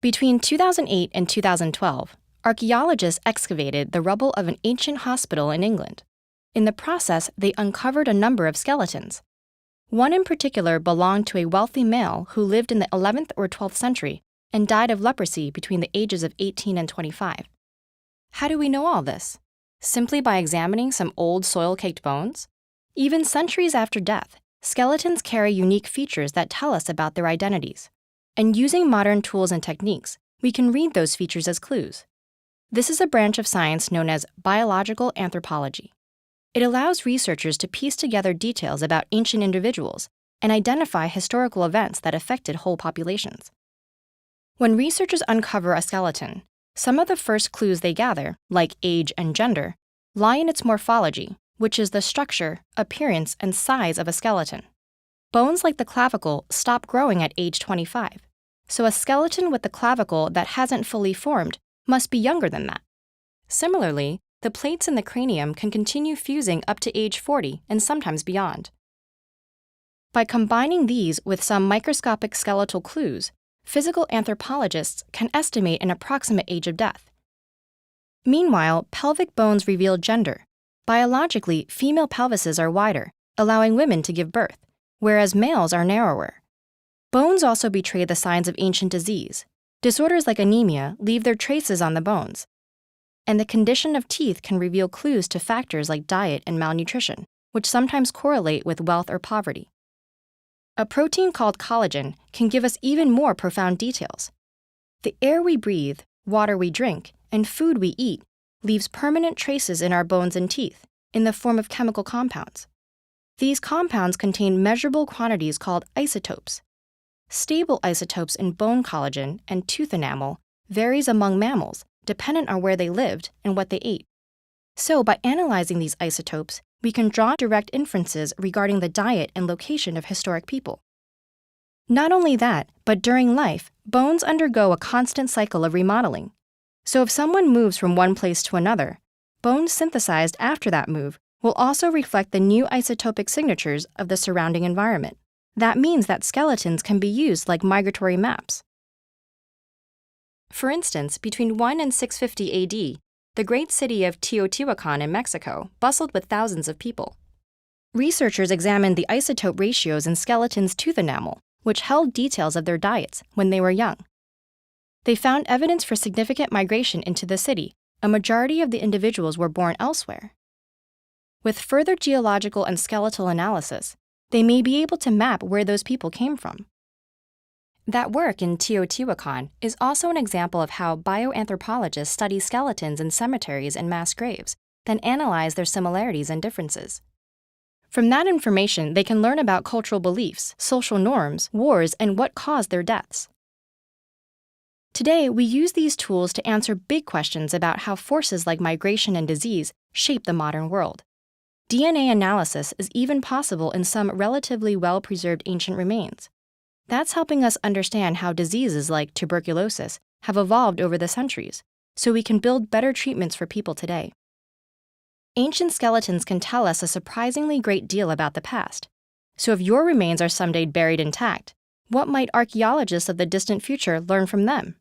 Between 2008 and 2012, archaeologists excavated the rubble of an ancient hospital in England. In the process, they uncovered a number of skeletons. One in particular belonged to a wealthy male who lived in the 11th or 12th century and died of leprosy between the ages of 18 and 25. How do we know all this? Simply by examining some old soil-caked bones? Even centuries after death, skeletons carry unique features that tell us about their identities. And using modern tools and techniques, we can read those features as clues. This is a branch of science known as biological anthropology. It allows researchers to piece together details about ancient individuals and identify historical events that affected whole populations. When researchers uncover a skeleton, some of the first clues they gather, like age and gender, lie in its morphology, which is the structure, appearance, and size of a skeleton. Bones like the clavicle stop growing at age 25, so a skeleton with the clavicle that hasn't fully formed must be younger than that. Similarly, the plates in the cranium can continue fusing up to age 40 and sometimes beyond. By combining these with some microscopic skeletal clues, physical anthropologists can estimate an approximate age of death. Meanwhile, pelvic bones reveal gender. Biologically, female pelvises are wider, allowing women to give birth, whereas males are narrower. Bones also betray the signs of ancient disease. Disorders like anemia leave their traces on the bones. And the condition of teeth can reveal clues to factors like diet and malnutrition, which sometimes correlate with wealth or poverty. A protein called collagen can give us even more profound details. The air we breathe, water we drink, and food we eat leaves permanent traces in our bones and teeth in the form of chemical compounds. These compounds contain measurable quantities called isotopes. Stable isotopes in bone collagen and tooth enamel varies among mammals, dependent on where they lived and what they ate. So by analyzing these isotopes, we can draw direct inferences regarding the diet and location of historic people. Not only that, but during life, bones undergo a constant cycle of remodeling. So if someone moves from one place to another, bones synthesized after that move will also reflect the new isotopic signatures of the surrounding environment. That means that skeletons can be used like migratory maps. For instance, between 1 and 650 AD, the great city of Teotihuacan in Mexico bustled with thousands of people. Researchers examined the isotope ratios in skeletons' tooth enamel, which held details of their diets when they were young. They found evidence for significant migration into the city. A majority of the individuals were born elsewhere. With further geological and skeletal analysis, they may be able to map where those people came from. That work in Teotihuacan is also an example of how bioanthropologists study skeletons in cemeteries and mass graves, then analyze their similarities and differences. From that information, they can learn about cultural beliefs, social norms, wars, and what caused their deaths. Today, we use these tools to answer big questions about how forces like migration and disease shape the modern world. DNA analysis is even possible in some relatively well-preserved ancient remains. That's helping us understand how diseases like tuberculosis have evolved over the centuries, so we can build better treatments for people today. Ancient skeletons can tell us a surprisingly great deal about the past. So if your remains are someday buried intact, what might archaeologists of the distant future learn from them?